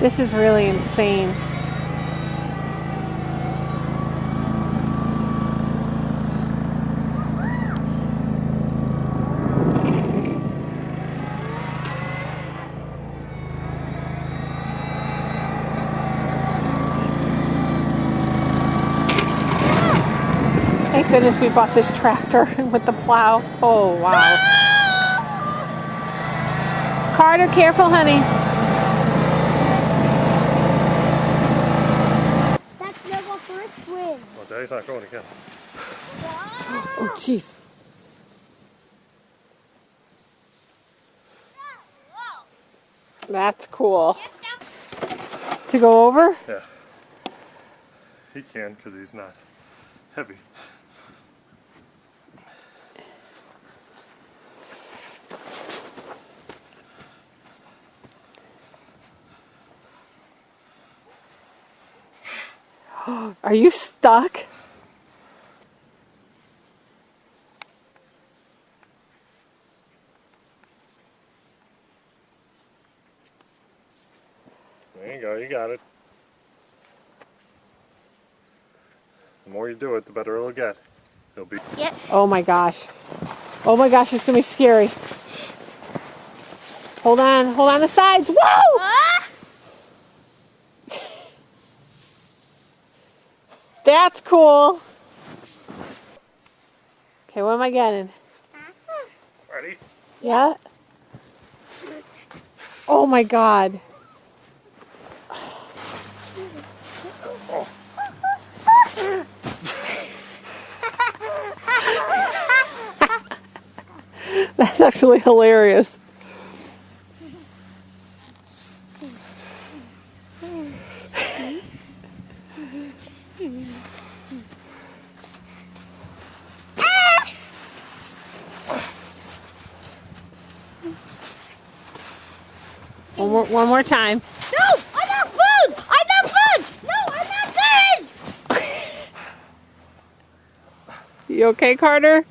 This is really insane. Thank goodness we bought this tractor with the plow. Oh, wow. Carter, careful, honey. That's no go for a swim. Well, Daddy's not going again. Oh, jeez. That's cool. To go over? Yeah. He can because he's not heavy. Are you stuck? There you go, you got it. The more you do it, the better it'll get. It'll be. Yep. Oh my gosh. Oh my gosh, it's gonna be scary. Hold on the sides. Whoa! Ah! That's cool. Okay, what am I getting? Ready? Yeah. Oh my God. That's actually hilarious. One more time. No, I'm not food. I'm not food. No, I'm not food. You okay, Carter?